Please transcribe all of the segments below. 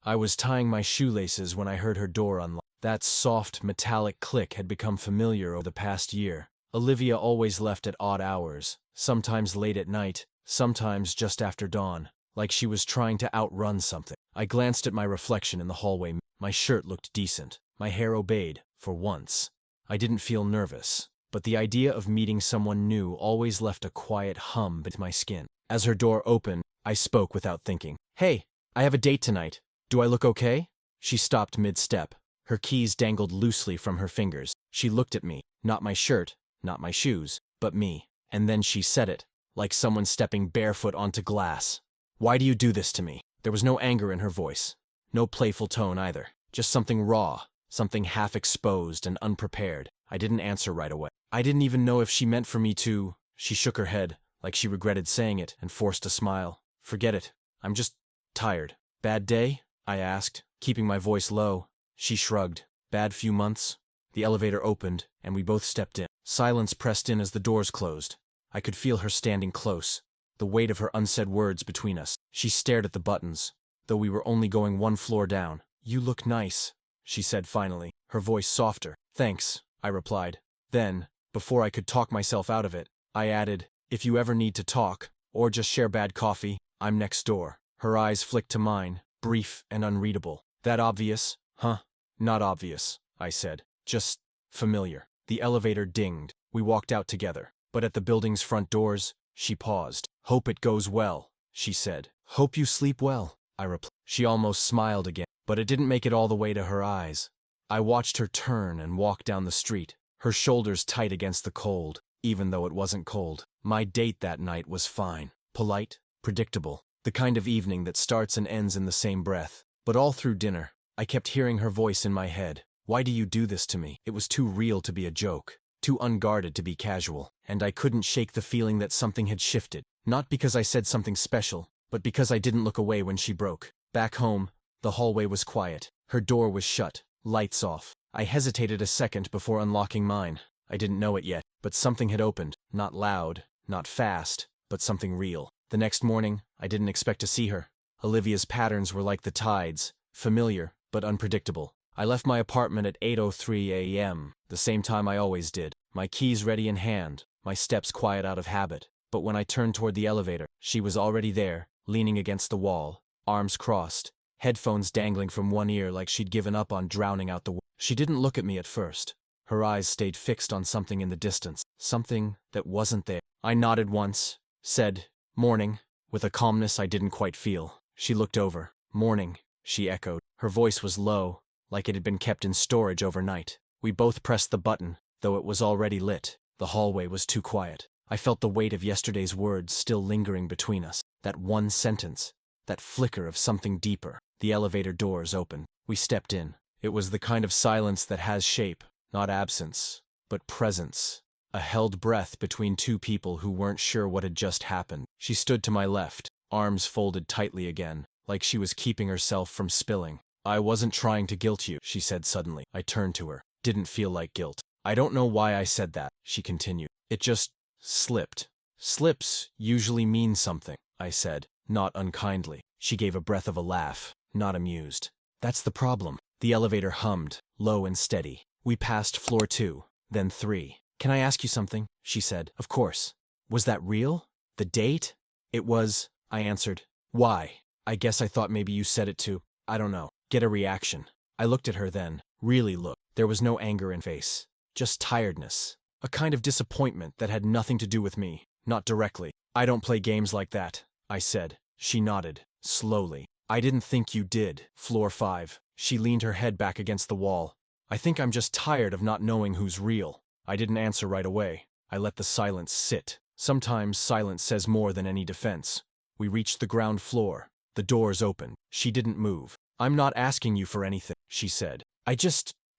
I was tying my shoelaces when I heard her door unlock. That soft, metallic click had become familiar over the past year. Olivia always left at odd hours, sometimes late at night, sometimes just after dawn, like she was trying to outrun something. I glanced at my reflection in the hallway. My shirt looked decent. My hair obeyed, for once. I didn't feel nervous, but the idea of meeting someone new always left a quiet hum beneath my skin. As her door opened, I spoke without thinking. "Hey, I have a date tonight. Do I look okay?" She stopped mid-step. Her keys dangled loosely from her fingers. She looked at me, not my shirt, not my shoes, but me. And then she said it, like someone stepping barefoot onto glass. "Why do you do this to me?" There was no anger in her voice, no playful tone either, just something raw, something half-exposed and unprepared. I didn't answer right away. I didn't even know if she meant for me to. She shook her head, like she regretted saying it, and forced a smile. "Forget it. I'm just tired." "Bad day?" I asked, keeping my voice low. She shrugged. "Bad few months?" The elevator opened, and we both stepped in. Silence pressed in as the doors closed. I could feel her standing close, the weight of her unsaid words between us. She stared at the buttons, though we were only going one floor down. "You look nice," she said finally, her voice softer. "Thanks," I replied. Then, before I could talk myself out of it, I added, "If you ever need to talk, or just share bad coffee, I'm next door." Her eyes flicked to mine, brief and unreadable. "That obvious, huh?" "Not obvious," I said. "Just familiar." The elevator dinged. We walked out together. But at the building's front doors, she paused. "Hope it goes well," she said. "Hope you sleep well," I replied. She almost smiled again, but it didn't make it all the way to her eyes. I watched her turn and walk down the street, her shoulders tight against the cold, even though it wasn't cold. My date that night was fine. Polite, predictable, the kind of evening that starts and ends in the same breath. But all through dinner, I kept hearing her voice in my head. "Why do you do this to me?" It was too real to be a joke, too unguarded to be casual, and I couldn't shake the feeling that something had shifted. Not because I said something special, but because I didn't look away when she broke. Back home, the hallway was quiet. Her door was shut, lights off. I hesitated a second before unlocking mine. I didn't know it yet, but something had opened. Not loud, not fast, but something real. The next morning, I didn't expect to see her. Olivia's patterns were like the tides, familiar but unpredictable. I left my apartment at 8:03 a.m., the same time I always did, my keys ready in hand, my steps quiet out of habit. But when I turned toward the elevator, she was already there, leaning against the wall, arms crossed, headphones dangling from one ear like she'd given up on drowning out the world. She didn't look at me at first. Her eyes stayed fixed on something in the distance, something that wasn't there. I nodded once, said, "Morning," with a calmness I didn't quite feel. She looked over. "Morning," she echoed. Her voice was low, like it had been kept in storage overnight. We both pressed the button, though it was already lit. The hallway was too quiet. I felt the weight of yesterday's words still lingering between us. That one sentence, that flicker of something deeper. The elevator doors opened. We stepped in. It was the kind of silence that has shape, not absence, but presence. A held breath between two people who weren't sure what had just happened. She stood to my left, arms folded tightly again, like she was keeping herself from spilling. "I wasn't trying to guilt you," she said suddenly. I turned to her. Didn't feel like guilt. "I don't know why I said that," she continued. "It just slipped." "Slips usually mean something," I said, not unkindly. She gave a breath of a laugh, not amused. "That's the problem." The elevator hummed, low and steady. We passed floor 2, then 3. "Can I ask you something?" she said. "Of course." "Was that real? The date?" "It was," I answered. "Why?" "I guess I thought maybe you said it to, I don't know, get a reaction." I looked at her then, really looked. There was no anger in face, just tiredness, a kind of disappointment that had nothing to do with me, not directly. "I don't play games like that," I said. She nodded, slowly. "I didn't think you did." Floor 5. She leaned her head back against the wall. "I think I'm just tired of not knowing who's real." I didn't answer right away. I let the silence sit. Sometimes silence says more than any defense. We reached the ground floor. The doors opened. She didn't move. "I'm not asking you for anything," she said.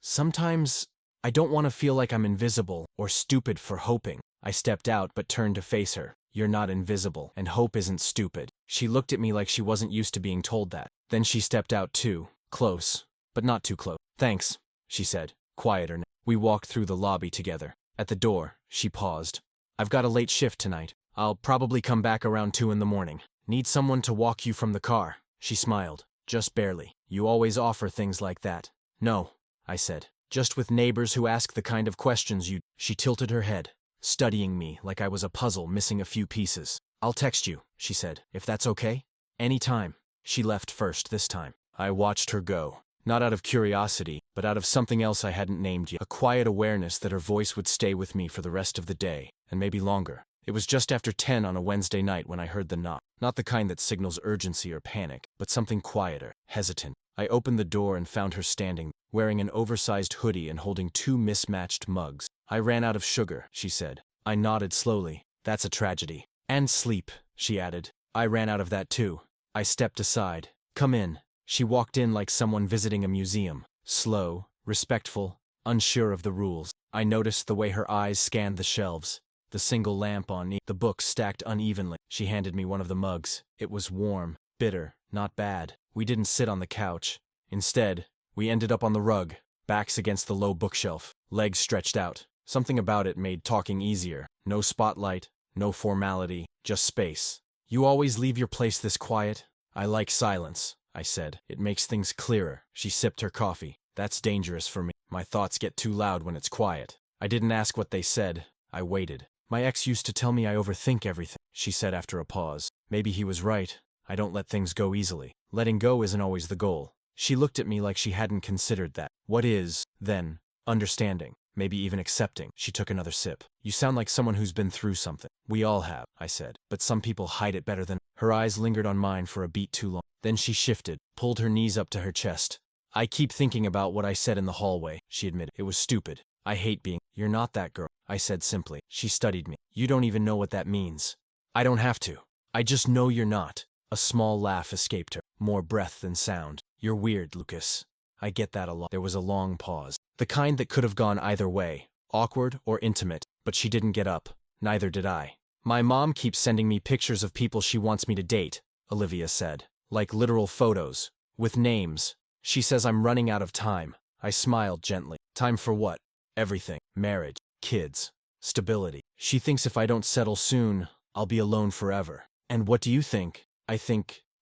Sometimes, I don't want to feel like I'm invisible or stupid for hoping." I stepped out but turned to face her. "You're not invisible, and hope isn't stupid." She looked at me like she wasn't used to being told that. Then she stepped out too, close, but not too close. "Thanks," she said, quieter now. We walked through the lobby together. At the door, she paused. "I've got a late shift tonight. I'll probably come back around 2 in the morning. Need someone to walk you from the car." She smiled. Just barely. You always offer things like that. No, I said. Just with neighbors who ask the kind of questions you. She tilted her head, studying me like I was a puzzle missing a few pieces. I'll text you, she said, if that's okay. Anytime. She left first this time. I watched her go. Not out of curiosity, but out of something else I hadn't named yet. A quiet awareness that her voice would stay with me for the rest of the day, and maybe longer. It was just after 10 on a Wednesday night when I heard the knock. Not the kind that signals urgency or panic, but something quieter, hesitant. I opened the door and found her standing, wearing an oversized hoodie and holding two mismatched mugs. I ran out of sugar, she said. I nodded slowly. That's a tragedy. And sleep, she added. I ran out of that too. I stepped aside. Come in. She walked in like someone visiting a museum. Slow, respectful, unsure of the rules. I noticed the way her eyes scanned the shelves. The single lamp on the books stacked unevenly. She handed me one of the mugs. It was warm, bitter, not bad. We didn't sit on the couch. Instead, we ended up on the rug, backs against the low bookshelf, legs stretched out. Something about it made talking easier. No spotlight, no formality, just space. You always leave your place this quiet? I like silence, I said. It makes things clearer. She sipped her coffee. That's dangerous for me. My thoughts get too loud when it's quiet. I didn't ask what they said. I waited. My ex used to tell me I overthink everything, she said after a pause. Maybe he was right. I don't let things go easily. Letting go isn't always the goal. She looked at me like she hadn't considered that. What is, then, understanding? Maybe even accepting. She took another sip. You sound like someone who's been through something. We all have, I said. But some people hide it better than. Her eyes lingered on mine for a beat too long. Then she shifted, pulled her knees up to her chest. I keep thinking about what I said in the hallway, she admitted. It was stupid. I hate being. You're not that girl, I said simply. She studied me. You don't even know what that means. I don't have to. I just know you're not. A small laugh escaped her, more breath than sound. You're weird, Lucas. I get that a lot. There was a long pause. The kind that could have gone either way, awkward or intimate, but she didn't get up. Neither did I. My mom keeps sending me pictures of people she wants me to date, Olivia said. Like literal photos. With names. She says I'm running out of time. I smiled gently. Time for what? Everything. Marriage. Kids. Stability. She thinks if I don't settle soon, I'll be alone forever. And what do you think?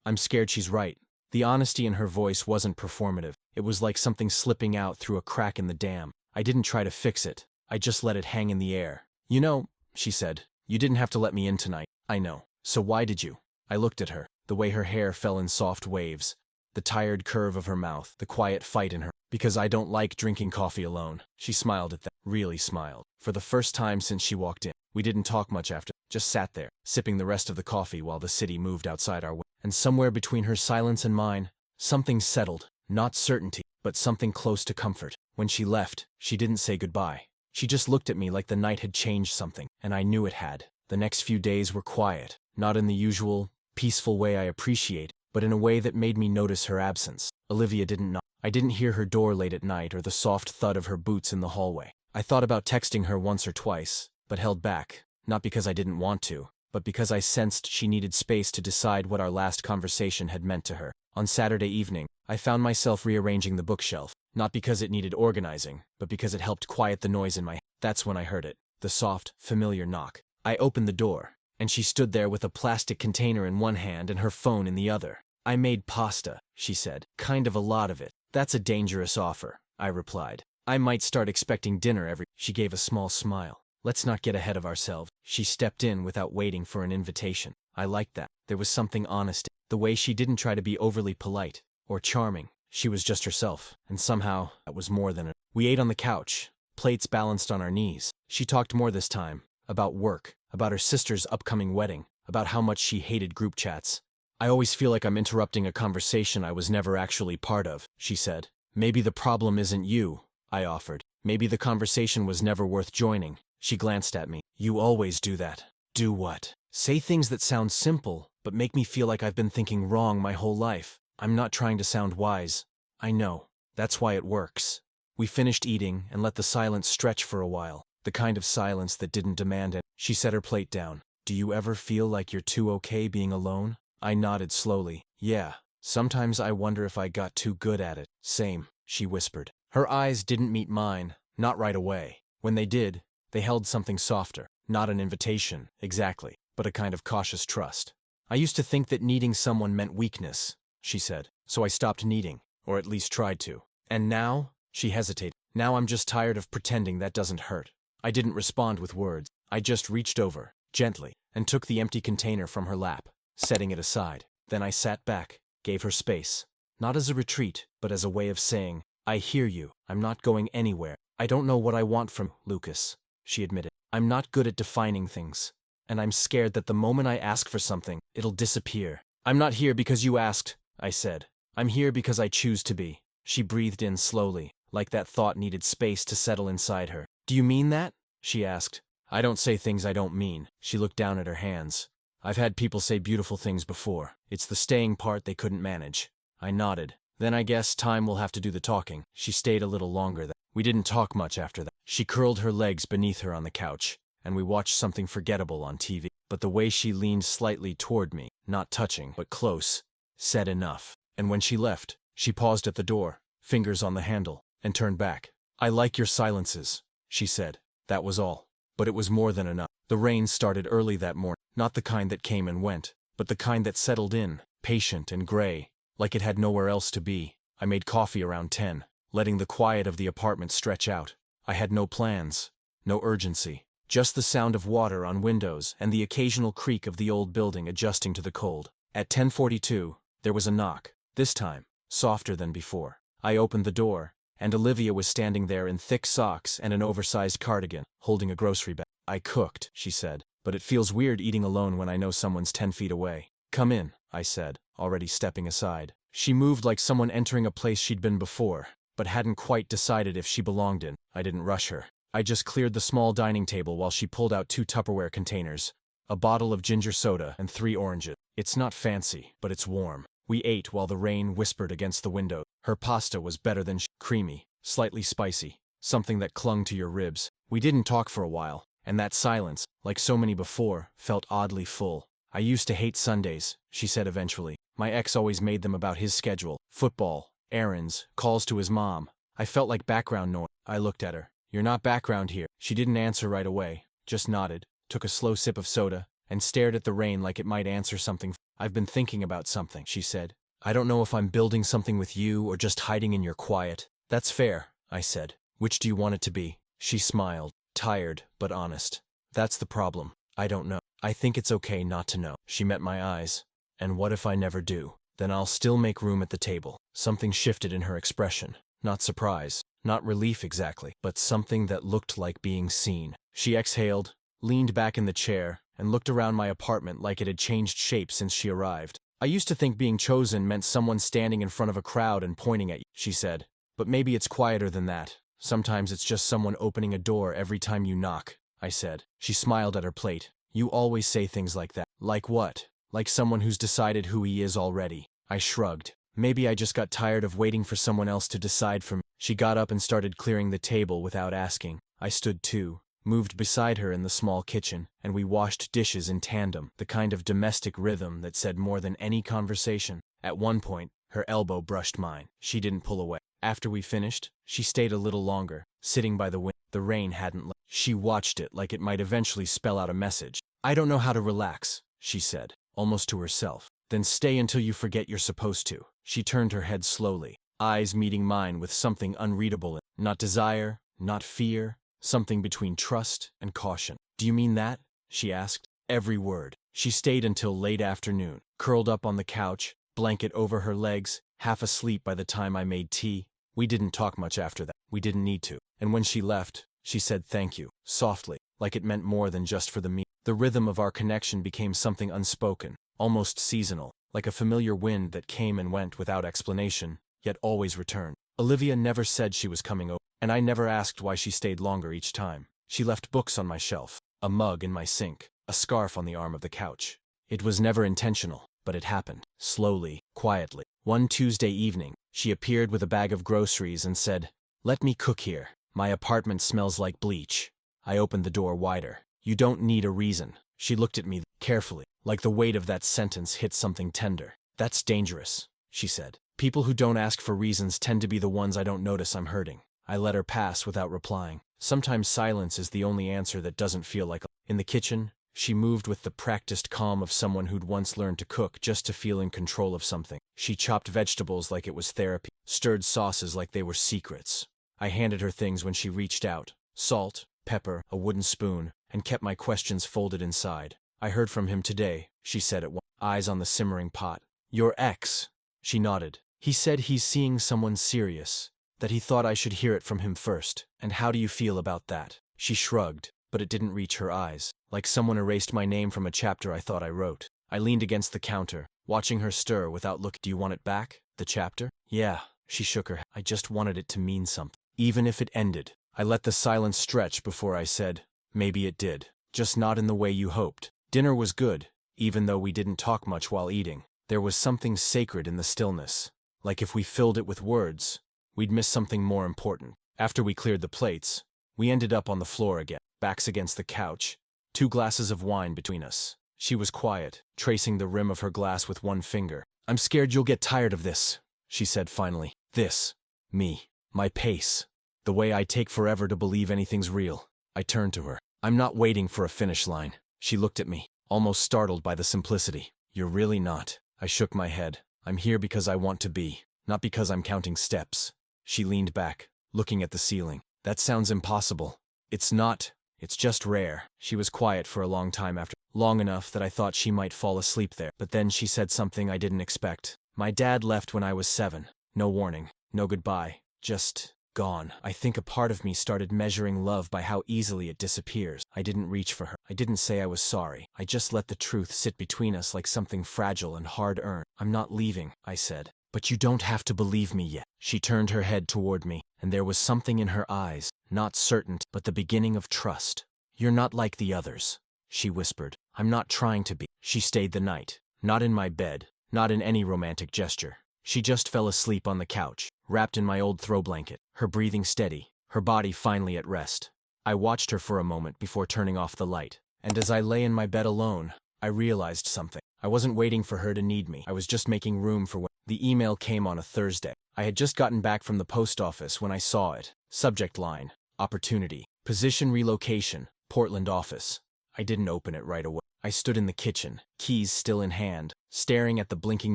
I'm scared she's right. The honesty in her voice wasn't performative. It was like something slipping out through a crack in the dam. I didn't try to fix it. I just let it hang in the air. You know, she said, you didn't have to let me in tonight. I know. So why did you? I looked at her, the way her hair fell in soft waves, the tired curve of her mouth, the quiet fight in her. Because I don't like drinking coffee alone. She smiled at that. Really smiled. For the first time since she walked in. We didn't talk much after. Just sat there, sipping the rest of the coffee while the city moved outside our window. And somewhere between her silence and mine, something settled. Not certainty, but something close to comfort. When she left, she didn't say goodbye. She just looked at me like the night had changed something, and I knew it had. The next few days were quiet, not in the usual, peaceful way I appreciate, but in a way that made me notice her absence. Olivia didn't knock. I didn't hear her door late at night or the soft thud of her boots in the hallway. I thought about texting her once or twice, but held back, not because I didn't want to, but because I sensed she needed space to decide what our last conversation had meant to her. On Saturday evening, I found myself rearranging the bookshelf, not because it needed organizing, but because it helped quiet the noise in my head. That's when I heard it, the soft, familiar knock. I opened the door, and she stood there with a plastic container in one hand and her phone in the other. I made pasta, she said, kind of a lot of it. That's a dangerous offer, I replied. I might start expecting dinner every. She gave a small smile. Let's not get ahead of ourselves. She stepped in without waiting for an invitation. I liked that. There was something honest. The way she didn't try to be overly polite or charming. She was just herself, and somehow that was more than it. We ate on the couch, plates balanced on our knees. She talked more this time, about work, about her sister's upcoming wedding, about how much she hated group chats. I always feel like I'm interrupting a conversation I was never actually part of, she said. Maybe the problem isn't you, I offered. Maybe the conversation was never worth joining. She glanced at me. You always do that. Do what? Say things that sound simple, but make me feel like I've been thinking wrong my whole life. I'm not trying to sound wise. I know. That's why it works. We finished eating and let the silence stretch for a while. The kind of silence that didn't demand it. She set her plate down. Do you ever feel like you're too okay being alone? I nodded slowly. Yeah. Sometimes I wonder if I got too good at it. Same, she whispered. Her eyes didn't meet mine. Not right away. When they did, they held something softer. Not an invitation, exactly, but a kind of cautious trust. I used to think that needing someone meant weakness, she said. so I stopped needing, or at least tried to. And now? She hesitated. Now I'm just tired of pretending that doesn't hurt. I didn't respond with words. I just reached over, gently, and took the empty container from her lap, setting it aside. Then I sat back, gave her space. Not as a retreat, but as a way of saying, I hear you, I'm not going anywhere. I don't know what I want from Lucas, she admitted. I'm not good at defining things, and I'm scared that the moment I ask for something, it'll disappear. I'm not here because you asked, I said. I'm here because I choose to be. She breathed in slowly, like that thought needed space to settle inside her. Do you mean that? She asked. I don't say things I don't mean. She looked down at her hands. I've had people say beautiful things before. It's the staying part they couldn't manage. I nodded. Then I guess time will have to do the talking. She stayed a little longer. We didn't talk much after that. She curled her legs beneath her on the couch, and we watched something forgettable on TV. But the way she leaned slightly toward me, not touching, but close, said enough. And when she left, she paused at the door, fingers on the handle, and turned back. I like your silences, she said. That was all. But it was more than enough. The rain started early that morning, not the kind that came and went, but the kind that settled in, patient and gray, like it had nowhere else to be. I made coffee around 10, letting the quiet of the apartment stretch out. I had no plans, no urgency, just the sound of water on windows and the occasional creak of the old building adjusting to the cold. At 10:42, there was a knock, this time, softer than before. I opened the door, and Olivia was standing there in thick socks and an oversized cardigan, holding a grocery bag. I cooked, she said, but it feels weird eating alone when I know someone's 10 feet away. Come in, I said, already stepping aside. She moved like someone entering a place she'd been before, but hadn't quite decided if she belonged in. I didn't rush her. I just cleared the small dining table while she pulled out 2 Tupperware containers, a bottle of ginger soda and 3 oranges. It's not fancy, but it's warm. We ate while the rain whispered against the window. Her pasta was better than creamy, slightly spicy, something that clung to your ribs. We didn't talk for a while, and that silence, like so many before, felt oddly full. I used to hate Sundays, she said eventually. My ex always made them about his schedule. Football, errands, calls to his mom. I felt like background noise. I looked at her. You're not background here. She didn't answer right away, just nodded, took a slow sip of soda, and stared at the rain like it might answer something. I've been thinking about something, she said. I don't know if I'm building something with you or just hiding in your quiet. That's fair, I said. Which do you want it to be? She smiled, tired but honest. That's the problem. I don't know. I think it's okay not to know. She met my eyes. And what if I never do? Then I'll still make room at the table. Something shifted in her expression. Not surprise, not relief exactly, but something that looked like being seen. She exhaled, leaned back in the chair, and looked around my apartment like it had changed shape since she arrived. I used to think being chosen meant someone standing in front of a crowd and pointing at you, she said. But maybe it's quieter than that. Sometimes it's just someone opening a door every time you knock, I said. She smiled at her plate. You always say things like that. Like what? Like someone who's decided who he is already. I shrugged. Maybe I just got tired of waiting for someone else to decide for me. She got up and started clearing the table without asking. I stood too, moved beside her in the small kitchen, and we washed dishes in tandem, the kind of domestic rhythm that said more than any conversation. At one point, her elbow brushed mine. She didn't pull away. After we finished, she stayed a little longer, sitting by the window. The rain hadn't left. She watched it like it might eventually spell out a message. I don't know how to relax, she said, almost to herself. Then stay until you forget you're supposed to. She turned her head slowly, eyes meeting mine with something unreadable. Not desire, not fear, something between trust and caution. Do you mean that? She asked. Every word. She stayed until late afternoon, curled up on the couch, blanket over her legs, half asleep by the time I made tea. We didn't talk much after that. We didn't need to. And when she left, she said thank you, softly, like it meant more than just for the meal. The rhythm of our connection became something unspoken, almost seasonal, like a familiar wind that came and went without explanation, yet always returned. Olivia never said she was coming over, and I never asked why she stayed longer each time. She left books on my shelf, a mug in my sink, a scarf on the arm of the couch. It was never intentional, but it happened, slowly, quietly. One Tuesday evening, she appeared with a bag of groceries and said, "Let me cook here. My apartment smells like bleach." I opened the door wider. You don't need a reason. She looked at me carefully, like the weight of that sentence hit something tender. That's dangerous, she said. People who don't ask for reasons tend to be the ones I don't notice I'm hurting. I let her pass without replying. Sometimes silence is the only answer that doesn't feel like. In the kitchen, She moved with the practiced calm of someone who'd once learned to cook just to feel in control of something. She chopped vegetables like it was therapy, stirred sauces like they were secrets. I handed her things when she reached out: salt, pepper, a wooden spoon, and kept my questions folded inside. I heard from him today, she said at once, eyes on the simmering pot. Your ex. She nodded. He said he's seeing someone serious, that he thought I should hear it from him first. And how do you feel about that? She shrugged, but it didn't reach her eyes, like someone erased my name from a chapter I thought I wrote. I leaned against the counter, watching her stir without look. Do you want it back, the chapter? Yeah, she shook her head. I just wanted it to mean something, even if it ended. I let the silence stretch before I said, maybe it did, just not in the way you hoped. Dinner was good, even though we didn't talk much while eating. There was something sacred in the stillness, like if we filled it with words, we'd miss something more important. After we cleared the plates, we ended up on the floor again, backs against the couch, 2 glasses of wine between us. She was quiet, tracing the rim of her glass with one finger. I'm scared you'll get tired of this, she said finally. This. Me. My pace. The way I take forever to believe anything's real. I turned to her. I'm not waiting for a finish line. She looked at me, almost startled by the simplicity. You're really not. I shook my head. I'm here because I want to be, not because I'm counting steps. She leaned back, looking at the ceiling. That sounds impossible. It's not. It's just rare. She was quiet for a long time after, long enough that I thought she might fall asleep there. But then she said something I didn't expect. My dad left when I was 7. No warning, no goodbye, just gone. I think a part of me started measuring love by how easily it disappears. I didn't reach for her. I didn't say I was sorry. I just let the truth sit between us like something fragile and hard-earned. I'm not leaving, I said. But you don't have to believe me yet. She turned her head toward me, and there was something in her eyes, not certainty, but the beginning of trust. You're not like the others, she whispered. I'm not trying to be. She stayed the night. Not in my bed, not in any romantic gesture. She just fell asleep on the couch, wrapped in my old throw blanket, her breathing steady, her body finally at rest. I watched her for a moment before turning off the light, and as I lay in my bed alone, I realized something. I wasn't waiting for her to need me. I was just making room for when the email came on a Thursday. I had just gotten back from the post office when I saw it. Subject line: opportunity. Position relocation, Portland office. I didn't open it right away. I stood in the kitchen, keys still in hand, staring at the blinking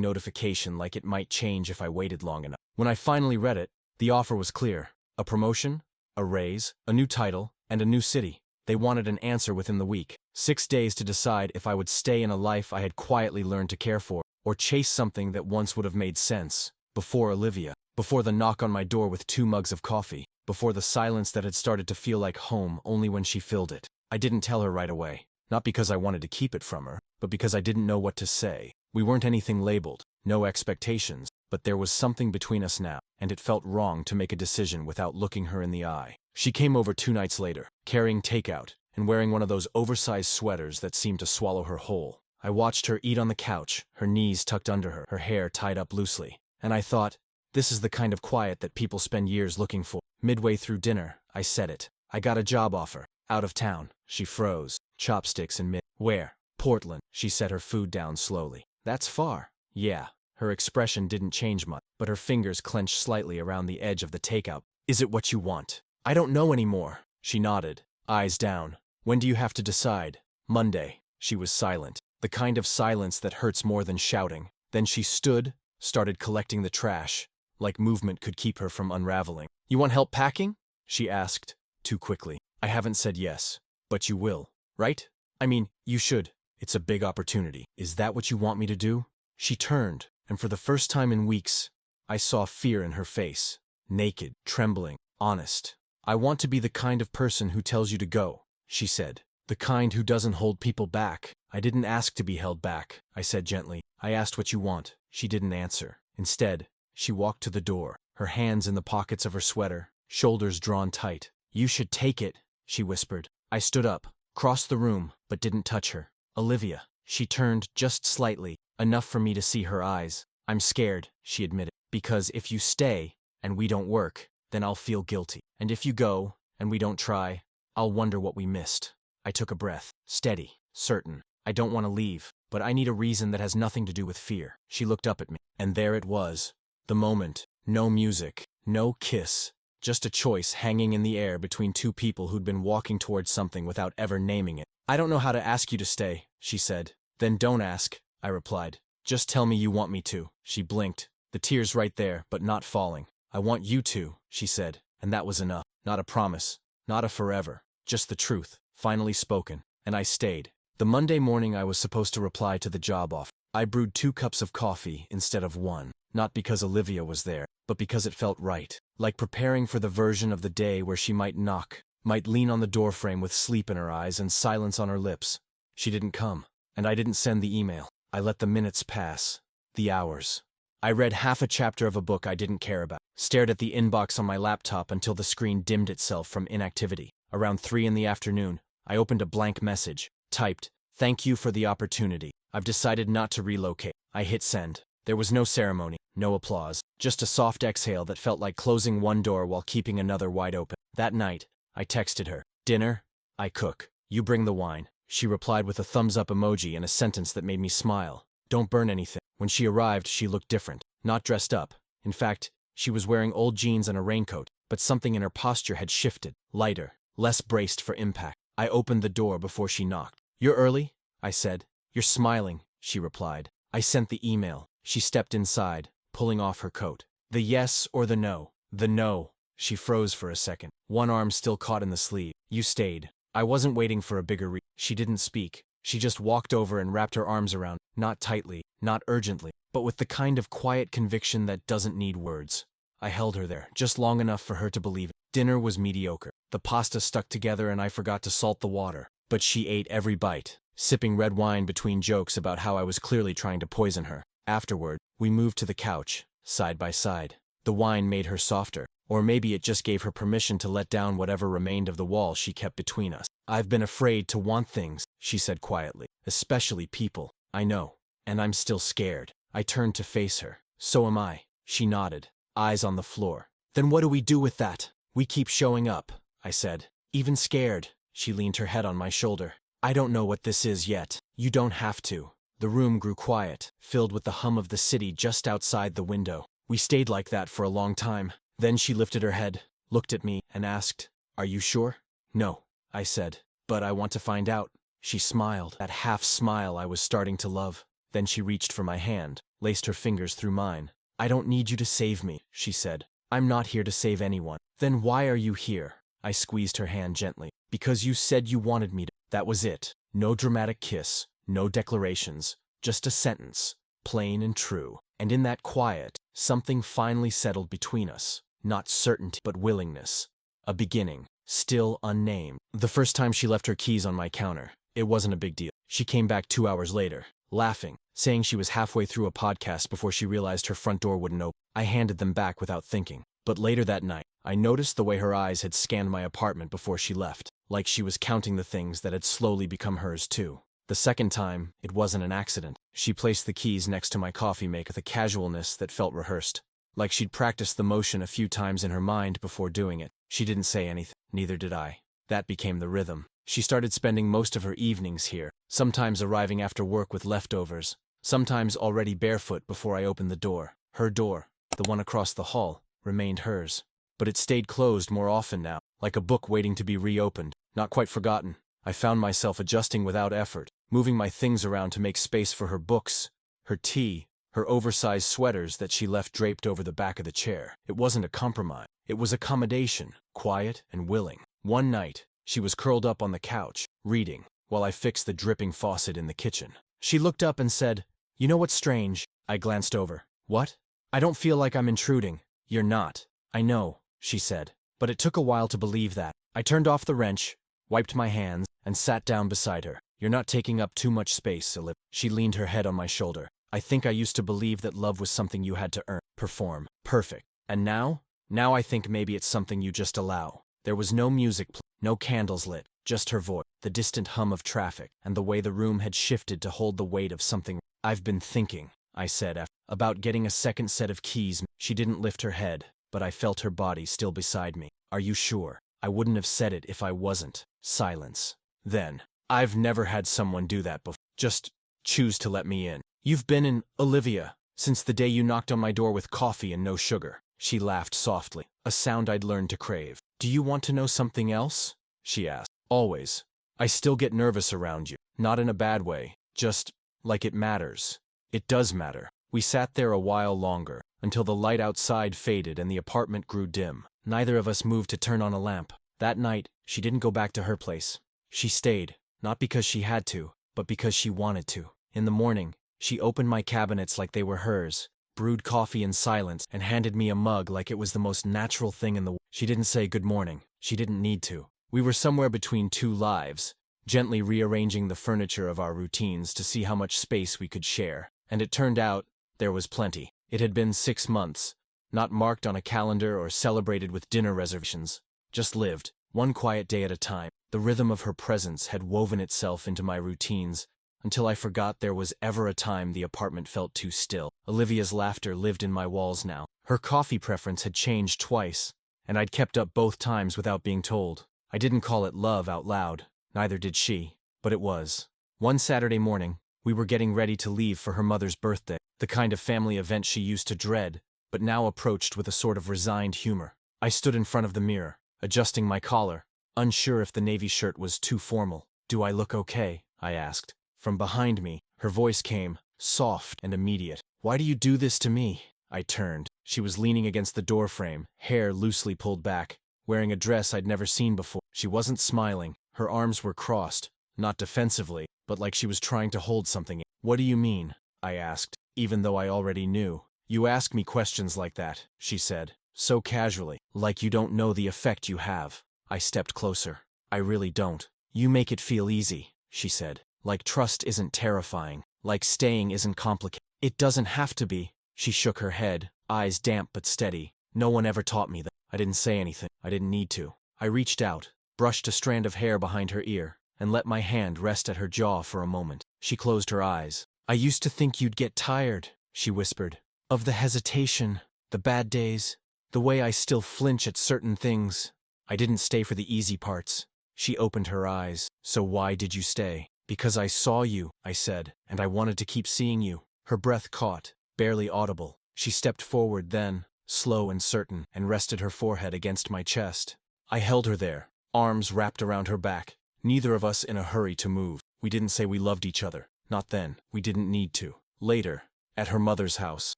notification like it might change if I waited long enough. When I finally read it, the offer was clear. A promotion, a raise, a new title, and a new city. They wanted an answer within the week. 6 days to decide if I would stay in a life I had quietly learned to care for, or chase something that once would have made sense. Before Olivia, before the knock on my door with 2 mugs of coffee, before the silence that had started to feel like home only when she filled it. I didn't tell her right away. Not because I wanted to keep it from her, but because I didn't know what to say. We weren't anything labeled, no expectations, but there was something between us now, and it felt wrong to make a decision without looking her in the eye. She came over 2 nights later, carrying takeout, and wearing one of those oversized sweaters that seemed to swallow her whole. I watched her eat on the couch, her knees tucked under her, her hair tied up loosely, and I thought, this is the kind of quiet that people spend years looking for. Midway through dinner, I said it. I got a job offer. Out of town. She froze, chopsticks in mid. Where? Portland. She set her food down slowly. That's far. Yeah. Her expression didn't change much, but her fingers clenched slightly around the edge of the takeout. Is it what you want? I don't know anymore. She nodded, eyes down. When do you have to decide? Monday. She was silent, the kind of silence that hurts more than shouting. Then she stood, started collecting the trash, like movement could keep her from unraveling. You want help packing? She asked, too quickly. I haven't said yes, but you will, right? I mean, you should. It's a big opportunity. Is that what you want me to do? She turned, and for the first time in weeks, I saw fear in her face. Naked, trembling, honest. I want to be the kind of person who tells you to go, she said. The kind who doesn't hold people back. I didn't ask to be held back, I said gently. I asked what you want. She didn't answer. Instead, she walked to the door, her hands in the pockets of her sweater, shoulders drawn tight. You should take it, she whispered. I stood up, crossed the room, but didn't touch her. Olivia. She turned just slightly, enough for me to see her eyes. I'm scared, she admitted, because if you stay, and we don't work, then I'll feel guilty. And if you go, and we don't try, I'll wonder what we missed. I took a breath, steady, certain. I don't want to leave, but I need a reason that has nothing to do with fear. She looked up at me, and there it was. The moment. No music, no kiss. Just a choice hanging in the air between 2 people who'd been walking towards something without ever naming it. I don't know how to ask you to stay, she said. Then don't ask, I replied. Just tell me you want me to. She blinked, the tears right there, but not falling. I want you to, she said, and that was enough. Not a promise, not a forever, just the truth, finally spoken, and I stayed. The Monday morning I was supposed to reply to the job offer. I brewed 2 cups of coffee instead of 1, not because Olivia was there, but because it felt right, like preparing for the version of the day where she might knock, might lean on the doorframe with sleep in her eyes and silence on her lips. She didn't come, and I didn't send the email. I let the minutes pass, the hours. I read half a chapter of a book I didn't care about, stared at the inbox on my laptop until the screen dimmed itself from inactivity. Around 3 in the afternoon, I opened a blank message, typed, "Thank you for the opportunity. I've decided not to relocate." I hit send. There was no ceremony, no applause, just a soft exhale that felt like closing one door while keeping another wide open. That night, I texted her, "Dinner? I cook. You bring the wine." She replied with a thumbs-up emoji and a sentence that made me smile. "Don't burn anything." When she arrived, she looked different, not dressed up. In fact, she was wearing old jeans and a raincoat, but something in her posture had shifted, lighter, less braced for impact. I opened the door before she knocked. "You're early?" I said. "You're smiling," she replied. I sent the email. She stepped inside, pulling off her coat. "The yes or the no?" "The no." She froze for a second, one arm still caught in the sleeve. "You stayed." I wasn't waiting for a bigger She didn't speak. She just walked over and wrapped her arms around, not tightly, not urgently, but with the kind of quiet conviction that doesn't need words. I held her there, just long enough for her to believe it. Dinner was mediocre. The pasta stuck together and I forgot to salt the water. But she ate every bite, sipping red wine between jokes about how I was clearly trying to poison her. Afterward, we moved to the couch, side by side. The wine made her softer, or maybe it just gave her permission to let down whatever remained of the wall she kept between us. "I've been afraid to want things," she said quietly, "especially people. I know, and I'm still scared." I turned to face her. "So am I." She nodded, eyes on the floor. "Then what do we do with that?" "We keep showing up," I said. "Even scared." She leaned her head on my shoulder. "I don't know what this is yet. You don't have to." The room grew quiet, filled with the hum of the city just outside the window. We stayed like that for a long time. Then she lifted her head, looked at me, and asked, "Are you sure?" "No," I said, "but I want to find out." She smiled, that half smile I was starting to love. Then she reached for my hand, laced her fingers through mine. "I don't need you to save me," she said. "I'm not here to save anyone." "Then why are you here?" I squeezed her hand gently. "Because you said you wanted me to." That was it. No dramatic kiss, no declarations, just a sentence, plain and true. And in that quiet, something finally settled between us. Not certainty, but willingness. A beginning, still unnamed. The first time she left her keys on my counter, it wasn't a big deal. She came back 2 hours later, laughing, saying she was halfway through a podcast before she realized her front door wouldn't open. I handed them back without thinking. But later that night, I noticed the way her eyes had scanned my apartment before she left, like she was counting the things that had slowly become hers too. The second time, it wasn't an accident. She placed the keys next to my coffee maker with a casualness that felt rehearsed, like she'd practiced the motion a few times in her mind before doing it. She didn't say anything, neither did I. That became the rhythm. She started spending most of her evenings here, sometimes arriving after work with leftovers, sometimes already barefoot before I opened the door. Her door, the one across the hall, remained hers. But it stayed closed more often now, like a book waiting to be reopened, not quite forgotten. I found myself adjusting without effort, moving my things around to make space for her books, her tea, her oversized sweaters that she left draped over the back of the chair. It wasn't a compromise. It was accommodation, quiet and willing. One night, she was curled up on the couch, reading, while I fixed the dripping faucet in the kitchen. She looked up and said, "You know what's strange?" I glanced over. "What?" "I don't feel like I'm intruding." "You're not." "I know," she said. But it took a while to believe that. I turned off the wrench, wiped my hands, and sat down beside her. "You're not taking up too much space, Olivia." She leaned her head on my shoulder. "I think I used to believe that love was something you had to earn, perform, perfect. And now? Now I think maybe it's something you just allow." There was no music, no candles lit, just her voice, the distant hum of traffic, and the way the room had shifted to hold the weight of something. "I've been thinking," I said, "about getting a second set of keys." She didn't lift her head, but I felt her body still beside me. "Are you sure?" I wouldn't have said it if I wasn't. Silence. Then, "I've never had someone do that before. Just choose to let me in. You've been in, Olivia, since the day you knocked on my door with coffee and no sugar." She laughed softly, a sound I'd learned to crave. "Do you want to know something else?" she asked. "Always. I still get nervous around you. Not in a bad way, just like it matters. It does matter. We sat there a while longer, until the light outside faded and the apartment grew dim. Neither of us moved to turn on a lamp. That night, she didn't go back to her place. She stayed, not because she had to, but because she wanted to. In the morning, she opened my cabinets like they were hers, brewed coffee in silence, and handed me a mug like it was the most natural thing in the world. She didn't say good morning. She didn't need to. We were somewhere between two lives, gently rearranging the furniture of our routines to see how much space we could share. And it turned out, there was plenty. It had been 6 months, not marked on a calendar or celebrated with dinner reservations, just lived, one quiet day at a time. The rhythm of her presence had woven itself into my routines, until I forgot there was ever a time the apartment felt too still. Olivia's laughter lived in my walls now. Her coffee preference had changed twice, and I'd kept up both times without being told. I didn't call it love out loud, neither did she, but it was. One Saturday morning, we were getting ready to leave for her mother's birthday, the kind of family event she used to dread, but now approached with a sort of resigned humor. I stood in front of the mirror, adjusting my collar, unsure if the navy shirt was too formal. "Do I look okay?" I asked. From behind me, her voice came, soft and immediate. "Why do you do this to me?" I turned. She was leaning against the doorframe, hair loosely pulled back, wearing a dress I'd never seen before. She wasn't smiling. Her arms were crossed, not defensively, but like she was trying to hold something in. "What do you mean?" I asked, even though I already knew. "You ask me questions like that," she said, so casually, like you don't know the effect you have. I stepped closer. "I really don't. You make it feel easy," she said. "Like trust isn't terrifying. Like staying isn't complicated." "It doesn't have to be." She shook her head, eyes damp but steady. "No one ever taught me that." I didn't say anything. I didn't need to. I reached out, brushed a strand of hair behind her ear, and let my hand rest at her jaw for a moment. She closed her eyes. "I used to think you'd get tired," she whispered. "Of the hesitation, the bad days, the way I still flinch at certain things. I didn't stay for the easy parts." She opened her eyes. "So why did you stay?" "Because I saw you," I said, "and I wanted to keep seeing you." Her breath caught, barely audible. She stepped forward then, slow and certain, and rested her forehead against my chest. I held her there, arms wrapped around her back, neither of us in a hurry to move. We didn't say we loved each other. Not then. We didn't need to. Later, at her mother's house,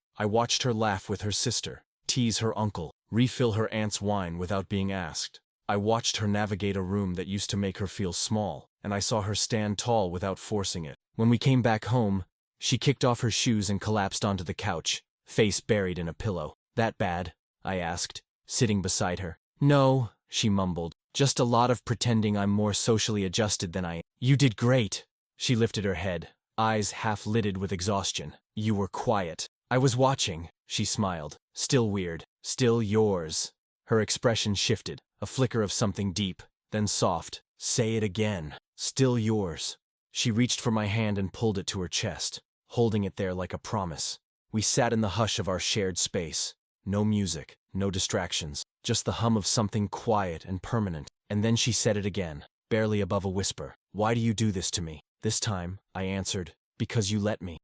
I watched her laugh with her sister, tease her uncle, refill her aunt's wine without being asked. I watched her navigate a room that used to make her feel small, and I saw her stand tall without forcing it. When we came back home, she kicked off her shoes and collapsed onto the couch, face buried in a pillow. "That bad?" I asked, sitting beside her. "No," she mumbled. "Just a lot of pretending I'm more socially adjusted than I am." "You did great." She lifted her head, eyes half-lidded with exhaustion. "You were quiet." "I was watching," she smiled. "Still weird. Still yours." Her expression shifted, a flicker of something deep, then soft. "Say it again." "Still yours." She reached for my hand and pulled it to her chest, holding it there like a promise. We sat in the hush of our shared space. No music, no distractions, just the hum of something quiet and permanent. And then she said it again, barely above a whisper. "Why do you do this to me?" This time, I answered, "Because you let me."